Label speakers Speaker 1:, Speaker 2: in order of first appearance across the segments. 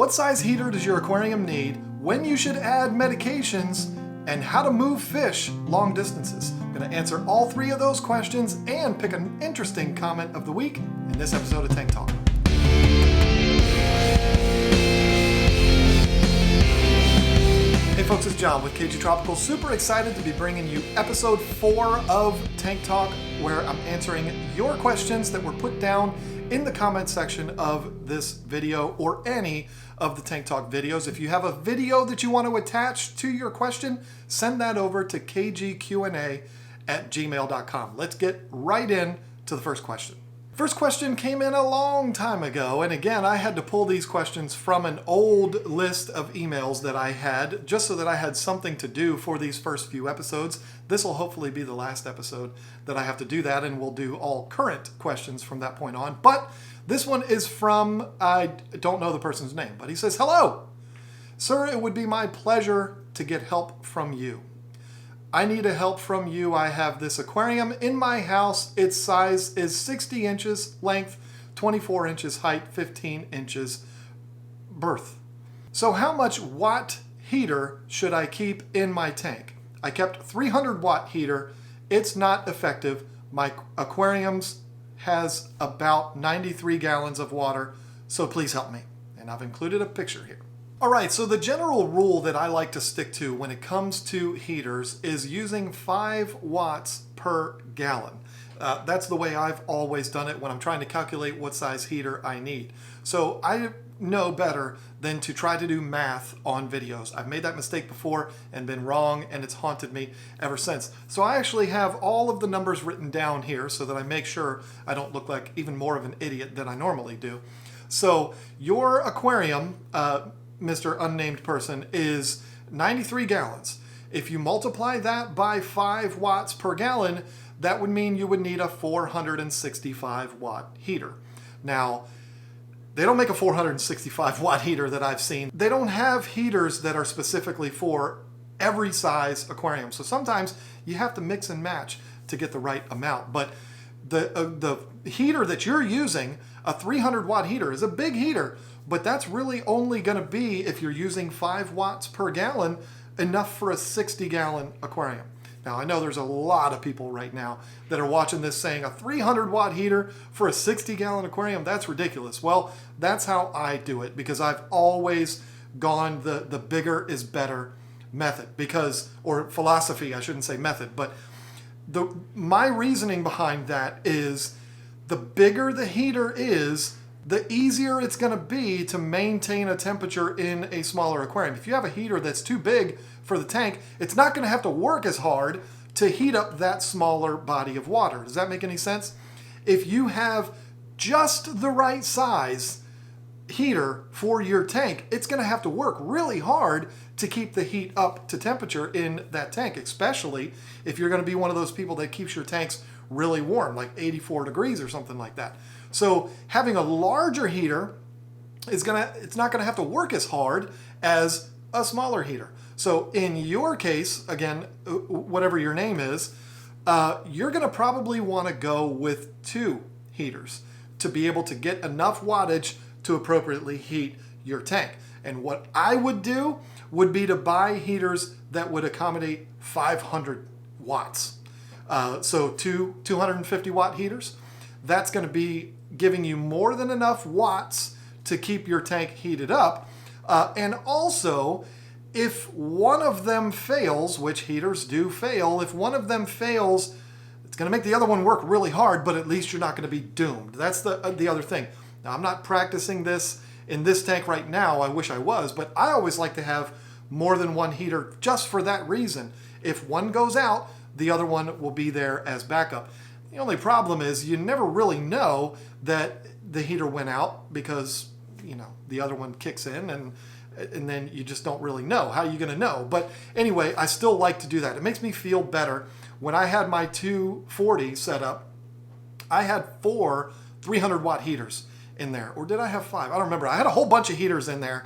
Speaker 1: what size heater does your aquarium need, when you should add medications, and how to move fish long distances. I'm going to answer all three of those questions and pick an interesting comment of the week in this episode of Tank Talk. Hey folks, it's John with KG Tropical. Super excited to be bringing you episode 4 of Tank Talk, where I'm answering your questions that were put down in the comment section of this video or any of the Tank Talk videos. If you have a video that you want to attach to your question, send that over to kgqa@gmail.com. Let's get right in to the first question. First question came in a long time ago, and again, I had to pull these questions from an old list of emails that I had, just so that I had something to do for these first few episodes. This will hopefully be the last episode that I have to do that, and we'll do all current questions from that point on. But this one is from, I don't know the person's name, but he says, "Hello, sir, it would be my pleasure to get help from you. I need help from you. I have this aquarium in my house. Its size is 60 inches length, 24 inches height, 15 inches birth. So how much watt heater should I keep in my tank? I kept 300 watt heater. It's not effective. My aquarium's has about 93 gallons of water, so please help me." And I've included a picture here. All right, so the general rule that I like to stick to when it comes to heaters is using 5 watts per gallon. That's the way I've always done it when I'm trying to calculate what size heater I need. So I know better than to try to do math on videos. I've made that mistake before and been wrong, and it's haunted me ever since. So I actually have all of the numbers written down here so that I make sure I don't look like even more of an idiot than I normally do. So your aquarium, Mr. Unnamed Person, is 93 gallons. If you multiply that by 5 watts per gallon, that would mean you would need a 465 watt heater. Now, they don't make a 465 watt heater that I've seen. They don't have heaters that are specifically for every size aquarium. So sometimes you have to mix and match to get the right amount. But the heater that you're using, a 300 watt heater, is a big heater, but that's really only going to be, if you're using 5 watts per gallon, enough for a 60 gallon aquarium. Now, I know there's a lot of people right now that are watching this saying a 300 watt heater for a 60 gallon aquarium, that's ridiculous. Well, that's how I do it, because I've always gone the bigger is better method, or philosophy, I shouldn't say method, but my reasoning behind that is the bigger the heater is, the easier it's going to be to maintain a temperature in a smaller aquarium. If you have a heater that's too big for the tank, it's not going to have to work as hard to heat up that smaller body of water. Does that make any sense? If you have just the right size heater for your tank, it's going to have to work really hard to keep the heat up to temperature in that tank, especially if you're going to be one of those people that keeps your tanks really warm, like 84 degrees or something like that. So having a larger heater it's not going to have to work as hard as a smaller heater. So in your case, again, whatever your name is, you're going to probably want to go with 2 heaters to be able to get enough wattage to appropriately heat your tank. And what I would do would be to buy heaters that would accommodate 500 watts. So 250 watt heaters, that's going to be giving you more than enough watts to keep your tank heated up. And also, if one of them fails, which heaters do fail, if one of them fails, it's going to make the other one work really hard, but at least you're not going to be doomed. That's the other thing. Now, I'm not practicing this in this tank right now. I wish I was, but I always like to have more than one heater just for that reason. If one goes out, the other one will be there as backup. The only problem is you never really know that the heater went out because, the other one kicks in and then you just don't really know. How are you going to know? But anyway, I still like to do that. It makes me feel better. When I had my 240 set up, I had 4 300 watt heaters in there. Or did I have 5? I don't remember. I had a whole bunch of heaters in there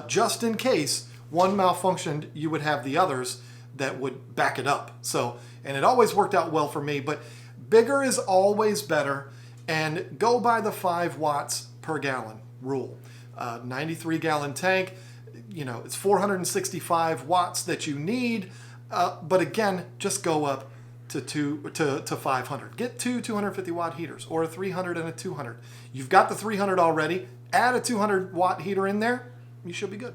Speaker 1: just in case one malfunctioned, you would have the others that would back it up. So, and it always worked out well for me, but bigger is always better, and go by the 5 watts per gallon rule. 93 gallon tank. You know, it's 465 watts that you need. But again, just go up to 500. Get two 250 watt heaters, or a 300 and a 200. You've got the 300 already. Add a 200 watt heater in there. You should be good.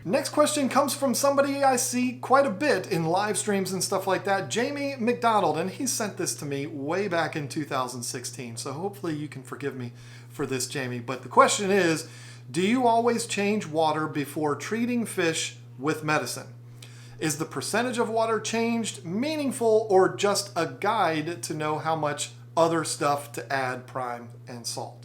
Speaker 1: Next question comes from somebody I see quite a bit in live streams and stuff like that, Jamie McDonald, and he sent this to me way back in 2016. So hopefully you can forgive me for this, Jamie. But the question is, do you always change water before treating fish with medicine? Is the percentage of water changed meaningful, or just a guide to know how much other stuff to add, prime, and salt?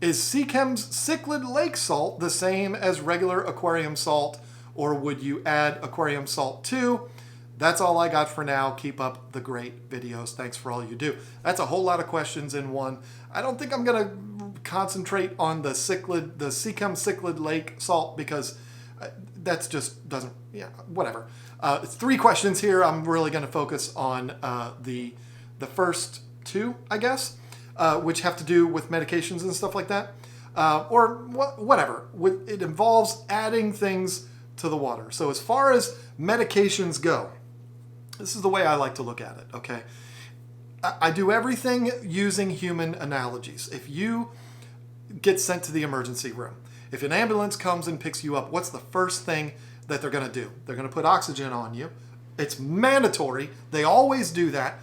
Speaker 1: Is Seachem's cichlid lake salt the same as regular aquarium salt, or would you add aquarium salt too? That's all I got for now. Keep up the great videos. Thanks for all you do. That's a whole lot of questions in one. I don't think I'm going to concentrate on the Seachem cichlid lake salt, because that's just doesn't, yeah, whatever. It's 3 questions here. I'm really going to focus on the first 2, I guess, which have to do with medications and stuff like that, or whatever. It involves adding things to the water. So as far as medications go, this is the way I like to look at it, okay? I do everything using human analogies. If you get sent to the emergency room, if an ambulance comes and picks you up, what's the first thing that they're going to do? They're going to put oxygen on you. It's mandatory. They always do that.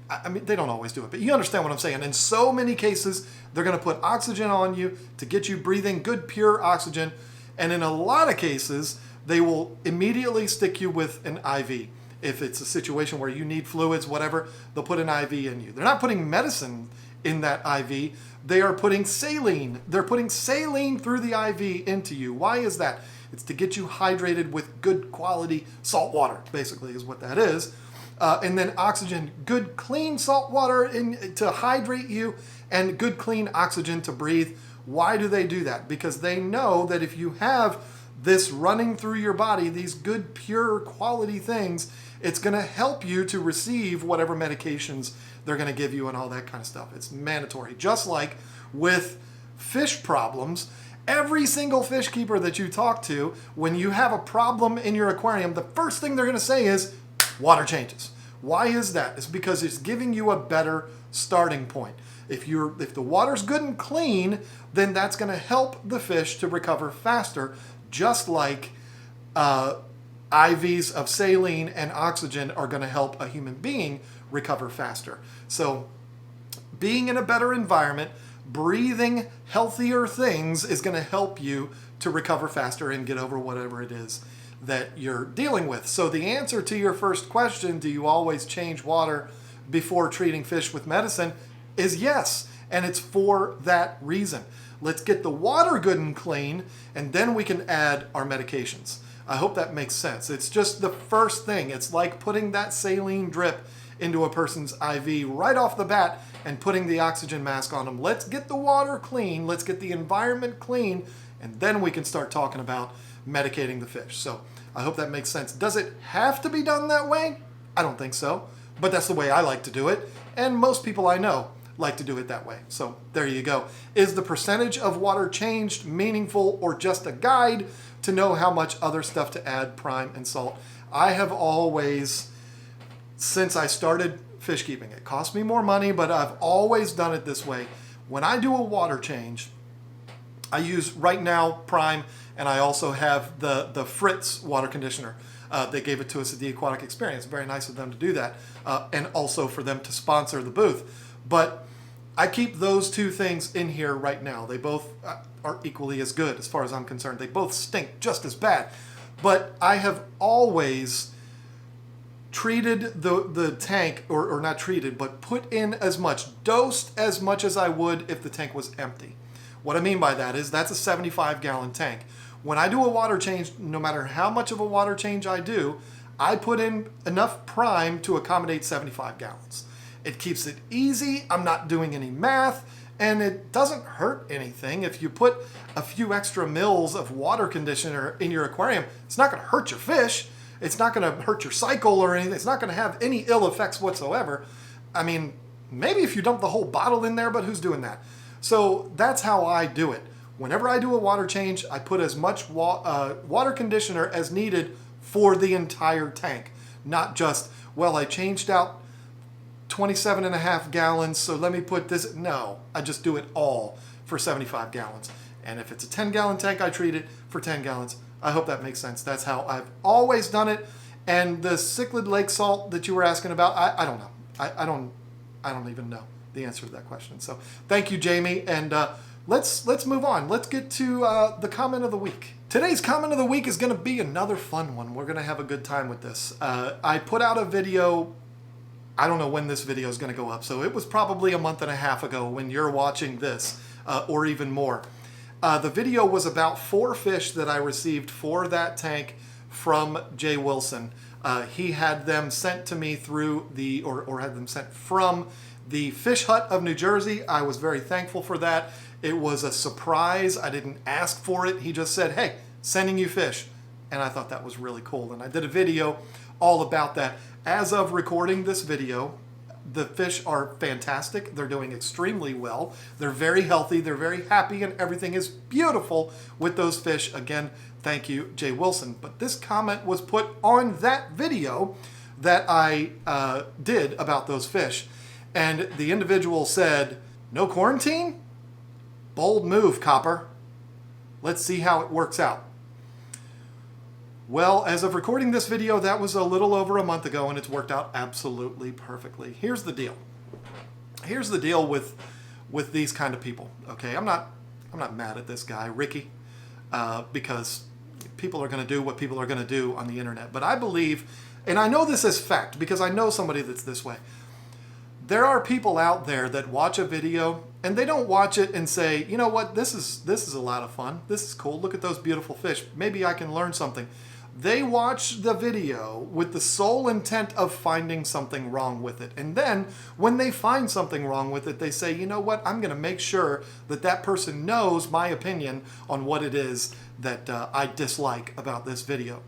Speaker 1: I mean, they don't always do it, but you understand what I'm saying. In so many cases, they're going to put oxygen on you to get you breathing good, pure oxygen. And in a lot of cases, they will immediately stick you with an IV. If it's a situation where you need fluids, whatever, they'll put an IV in you. They're not putting medicine in that IV. They are putting saline. They're putting saline through the IV into you. Why is that? It's to get you hydrated with good quality salt water, basically, is what that is. And then oxygen, good clean salt water to hydrate you, and good clean oxygen to breathe. Why do they do that? Because they know that if you have this running through your body, these good, pure quality things, it's going to help you to receive whatever medications they're going to give you and all that kind of stuff. It's mandatory. Just like with fish problems, every single fish keeper that you talk to, when you have a problem in your aquarium, the first thing they're going to say is water changes. Why is that? It's because it's giving you a better starting point. If the water's good and clean, then that's going to help the fish to recover faster, just like IVs of saline and oxygen are going to help a human being recover faster. So being in a better environment, breathing healthier things is going to help you to recover faster and get over whatever it is that you're dealing with. So the answer to your first question, do you always change water before treating fish with medicine, is yes. And it's for that reason. Let's get the water good and clean, and then we can add our medications. I hope that makes sense. It's just the first thing. It's like putting that saline drip into a person's IV right off the bat and putting the oxygen mask on them. Let's get the water clean. Let's get the environment clean, and then we can start talking about medicating the fish. So I hope that makes sense. Does it have to be done that way? I don't think so, but that's the way I like to do it, and most people I know like to do it that way. So there you go. Is the percentage of water changed meaningful, or just a guide to know how much other stuff to add, prime, and salt? I have always, since I started fish keeping, it cost me more money, but I've always done it this way. When I do a water change, I use right now prime, and I also have the Fritz water conditioner. They gave it to us at the Aquatic Experience. Very nice of them to do that, and also for them to sponsor the booth. But I keep those 2 things in here right now. They both are equally as good as far as I'm concerned. They both stink just as bad. But I have always treated the tank, or not treated, but put in as much, dosed as much as I would if the tank was empty. What I mean by that is that's a 75-gallon tank. When I do a water change, no matter how much of a water change I do, I put in enough prime to accommodate 75 gallons. It keeps it easy. I'm not doing any math, and it doesn't hurt anything. If you put a few extra mils of water conditioner in your aquarium, it's not going to hurt your fish. It's not going to hurt your cycle or anything. It's not going to have any ill effects whatsoever. I mean, maybe if you dump the whole bottle in there, but who's doing that? So that's how I do it. Whenever I do a water change, I put as much water conditioner as needed for the entire tank. Not just, well, I changed out 27.5 gallons, so let me put this. No, I just do it all for 75 gallons. And if it's a 10-gallon tank, I treat it for 10 gallons. I hope that makes sense. That's how I've always done it. And the cichlid lake salt that you were asking about, I don't know. I don't even know the answer to that question. So thank you, Jamie. And let's move on. Let's get to the comment of the week. Today's comment of the week is going to be another fun one. We're going to have a good time with this. I put out a video. I don't know when this video is going to go up. So it was probably a month and a half ago when you're watching this, or even more. The video was about 4 fish that I received for that tank from Jay Wilson. He had them sent to me through the, or had them sent from the Fish Hut of New Jersey. I was very thankful for that. It was a surprise. I didn't ask for it. He just said, hey, sending you fish. And I thought that was really cool. And I did a video all about that. As of recording this video, the fish are fantastic. They're doing extremely well. They're very healthy. They're very happy, and everything is beautiful with those fish. Again, thank you, Jay Wilson. But this comment was put on that video that I did about those fish. And the individual said, no quarantine? Bold move, Copper. Let's see how it works out. Well, as of recording this video, that was a little over a month ago, and it's worked out absolutely perfectly. Here's the deal. Here's the deal with these kind of people. Okay, I'm not mad at this guy, Ricky, because people are going to do what people are going to do on the internet. But I believe, and I know this as fact because I know somebody that's this way. There are people out there that watch a video and they don't watch it and say, you know what, this is a lot of fun. This is cool. Look at those beautiful fish. Maybe I can learn something. They watch the video with the sole intent of finding something wrong with it. And then when they find something wrong with it, they say, you know what, I'm going to make sure that that person knows my opinion on what it is that I dislike about this video.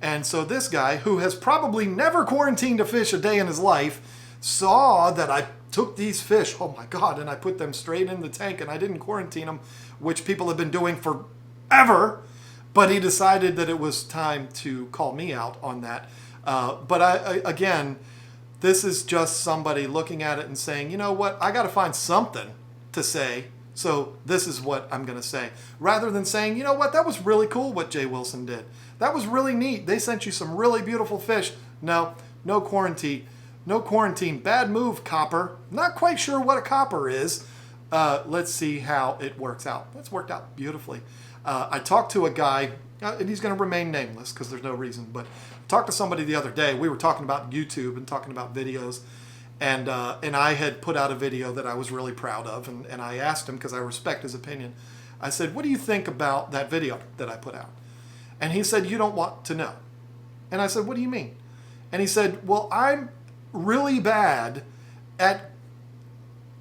Speaker 1: And so this guy, who has probably never quarantined a fish a day in his life, saw that I took these fish, oh my God, and I put them straight in the tank and I didn't quarantine them, which people have been doing forever. But he decided that it was time to call me out on that. But again, this is just somebody looking at it and saying, you know what, I got to find something to say. So this is what I'm going to say. Rather than saying, you know what, that was really cool what Jay Wilson did. That was really neat. They sent you some really beautiful fish. No quarantine. No quarantine. Bad move, Copper. Not quite sure what a copper is. Let's see how it works out. It's worked out beautifully. I talked to a guy, and he's going to remain nameless because there's no reason, but I talked to somebody the other day. We were talking about YouTube and talking about videos, and I had put out a video that I was really proud of, and I asked him, because I respect his opinion, I said, what do you think about that video that I put out? And he said, you don't want to know. And I said, what do you mean? And he said, well, I'm really bad at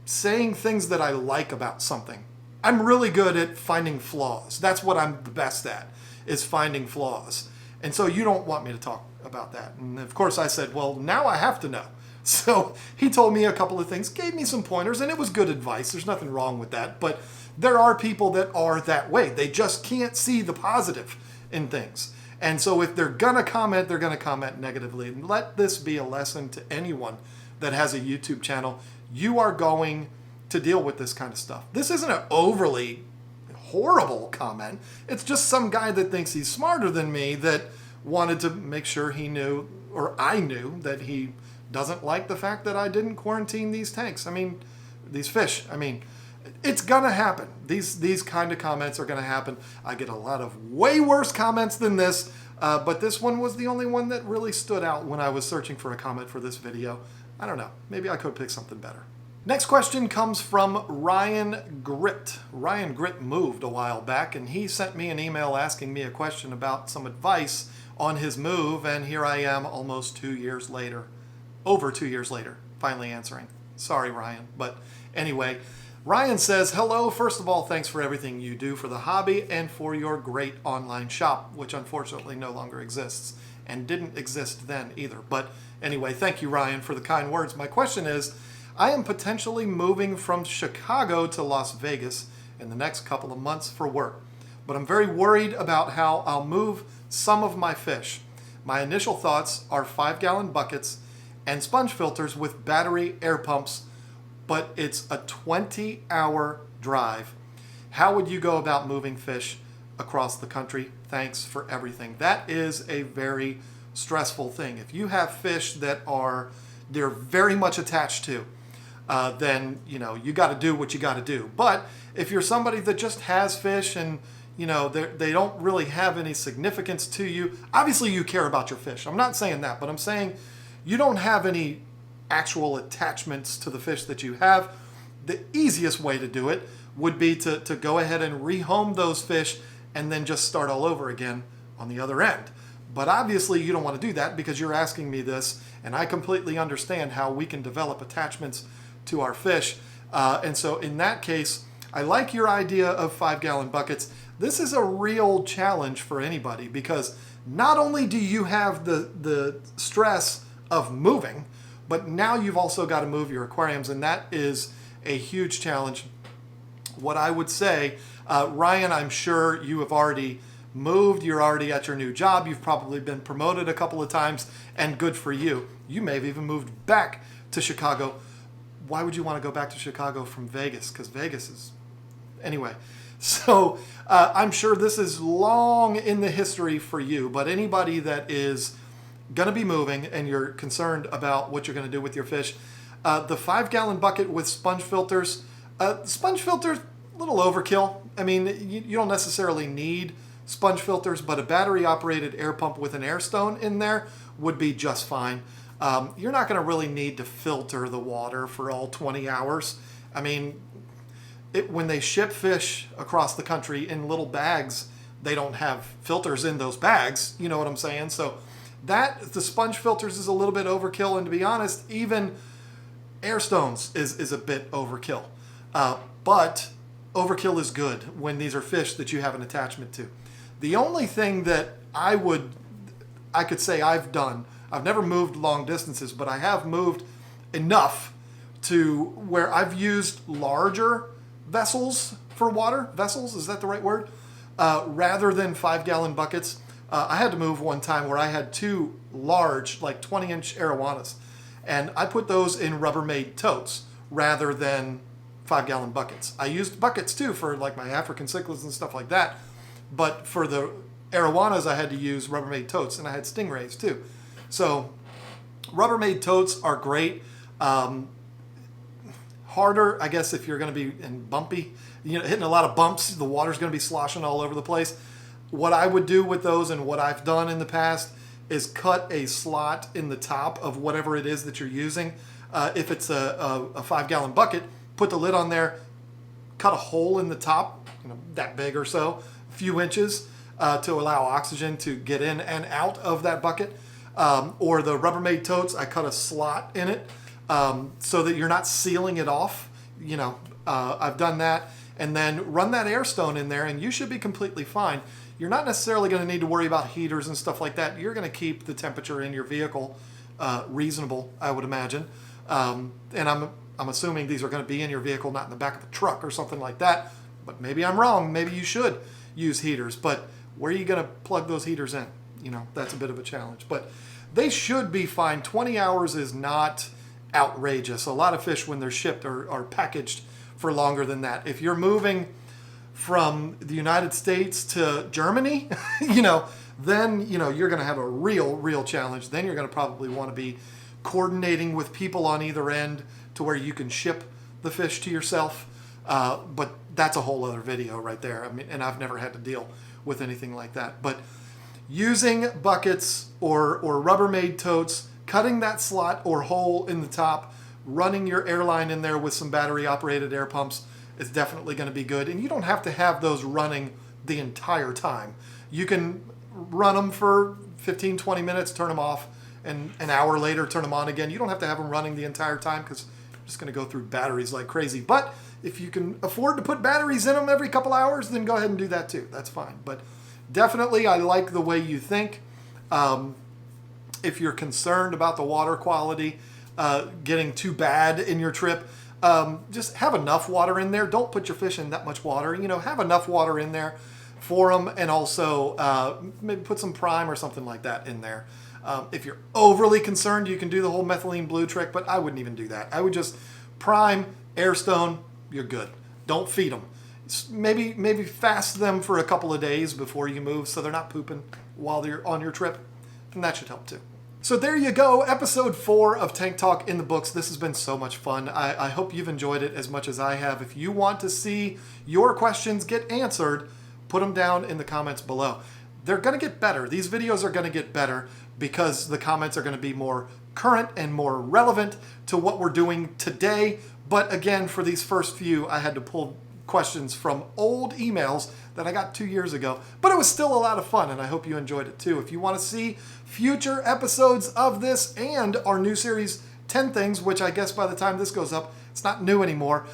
Speaker 1: saying things that I like about something. I'm really good at finding flaws. That's what I'm the best at, is finding flaws. And so you don't want me to talk about that. And of course I said, well, now I have to know. So he told me a couple of things, gave me some pointers, and it was good advice. There's nothing wrong with that. But there are people that are that way. They just can't see the positive in things. And so if they're going to comment negatively. And let this be a lesson to anyone that has a YouTube channel. You are going to deal with this kind of stuff. This isn't an overly horrible comment. It's just some guy that thinks he's smarter than me that wanted to make sure he knew, or I knew, that he doesn't like the fact that I didn't quarantine these tanks. I mean, these fish. I mean, it's gonna happen. These kind of comments are gonna happen. I get a lot of way worse comments than this, but this one was the only one that really stood out when I was searching for a comment for this video. I don't know. Maybe I could pick something better. Next question comes from Ryan Grit. Ryan Grit moved a while back, and he sent me an email asking me a question about some advice on his move, and here I am almost 2 years later, over 2 years later, finally answering. Sorry, Ryan. But anyway, Ryan says, hello, first of all, thanks for everything you do for the hobby and for your great online shop, which unfortunately no longer exists and didn't exist then either. But anyway, thank you, Ryan, for the kind words. My question is, I am potentially moving from Chicago to Las Vegas in the next couple of months for work. But I'm very worried about how I'll move some of my fish. My initial thoughts are 5-gallon buckets and sponge filters with battery air pumps, but it's a 20-hour drive. How would you go about moving fish across the country? Thanks for everything. That is a very stressful thing. If you have fish that they're very much attached to, then you got to do what you got to do. But if you're somebody that just has fish and they don't really have any significance to you, obviously you care about your fish. I'm not saying that, but I'm saying you don't have any actual attachments to the fish that you have. The easiest way to do it would be to go ahead and rehome those fish and then just start all over again on the other end. But obviously you don't want to do that because you're asking me this, and I completely understand how we can develop attachments to our fish. And so in that case, I like your idea of 5-gallon buckets. This is a real challenge for anybody because not only do you have the stress of moving, but now you've also got to move your aquariums, and that is a huge challenge. What I would say, Ryan, I'm sure you have already moved. You're already at your new job. You've probably been promoted a couple of times, and good for you. You may have even moved back to Chicago. Why would you want to go back to Chicago from Vegas? Because Vegas is... Anyway, so I'm sure this is long in the history for you, but anybody that is going to be moving and you're concerned about what you're going to do with your fish, the 5-gallon bucket with sponge filters, a little overkill. I mean, you don't necessarily need sponge filters, but a battery operated air pump with an air stone in there would be just fine. You're not going to really need to filter the water for all 20 hours. I mean, when they ship fish across the country in little bags, they don't have filters in those bags. You know what I'm saying? So the sponge filters is a little bit overkill, and to be honest, even air stones is a bit overkill. But overkill is good when these are fish that you have an attachment to. The only thing that I could say I've done, I've never moved long distances, but I have moved enough to where I've used larger vessels for water. Vessels, is that the right word? Rather than 5-gallon buckets. I had to move one time where I had 2 large, like 20-inch arowanas, and I put those in Rubbermaid totes rather than 5-gallon buckets. I used buckets too for like my African cichlids and stuff like that, but for the arowanas I had to use Rubbermaid totes, and I had stingrays too. So Rubbermaid totes are great. Harder, I guess, if you're going to be in bumpy, hitting a lot of bumps, the water's going to be sloshing all over the place. What I would do with those, and what I've done in the past, is cut a slot in the top of whatever it is that you're using. If it's a 5-gallon bucket, put the lid on there, cut a hole in the top, that big or so, a few inches, to allow oxygen to get in and out of that bucket. Or the Rubbermaid totes, I cut a slot in it so that you're not sealing it off. I've done that, and then run that air stone in there, and you should be completely fine. You're not necessarily going to need to worry about heaters and stuff like that. You're going to keep the temperature in your vehicle reasonable, I would imagine. And I'm assuming these are going to be in your vehicle, not in the back of a truck or something like that. But maybe I'm wrong. Maybe you should use heaters. But where are you going to plug those heaters in? That's a bit of a challenge. But they should be fine. 20 hours is not outrageous. A lot of fish, when they're shipped, are packaged for longer than that. If you're moving from the United States to Germany, then you're going to have a real challenge. Then you're going to probably want to be coordinating with people on either end to where you can ship the fish to yourself. But that's a whole other video right there. I mean, and I've never had to deal with anything like that. But using buckets or Rubbermaid totes, cutting that slot or hole in the top, running your airline in there with some battery operated air pumps is definitely going to be good. And you don't have to have those running the entire time. You can run them for 15, 20 minutes, turn them off, and an hour later turn them on again. You don't have to have them running the entire time because you're just going to go through batteries like crazy. But if you can afford to put batteries in them every couple hours, then go ahead and do that too. That's fine. But definitely, I like the way you think. If you're concerned about the water quality getting too bad in your trip, Just have enough water in there. Don't put your fish in that much water. Have enough water in there for them, and also maybe put some prime or something like that in there. If you're overly concerned, you can do the whole methylene blue trick, but I wouldn't even do that. I would just prime, airstone, you're good. Don't feed them. Maybe fast them for a couple of days before you move so they're not pooping while they're on your trip, and that should help too. So there you go, episode 4 of Tank Talk in the books. This has been so much fun. I hope you've enjoyed it as much as I have. If you want to see your questions get answered, put them down in the comments below. They're going to get better. These videos are going to get better because the comments are going to be more current and more relevant to what we're doing today. But again, for these first few, I had to pull questions from old emails that I got 2 years ago. But it was still a lot of fun, and I hope you enjoyed it too. If you want to see future episodes of this and our new series, 10 Things, which I guess by the time this goes up, it's not new anymore,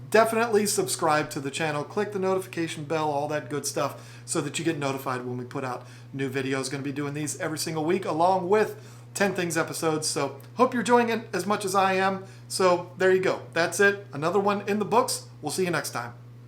Speaker 1: definitely subscribe to the channel. Click the notification bell, all that good stuff, so that you get notified when we put out new videos. Going to be doing these every single week along with 10 Things episodes. So hope you're enjoying it as much as I am. So there you go. That's it. Another one in the books. We'll see you next time.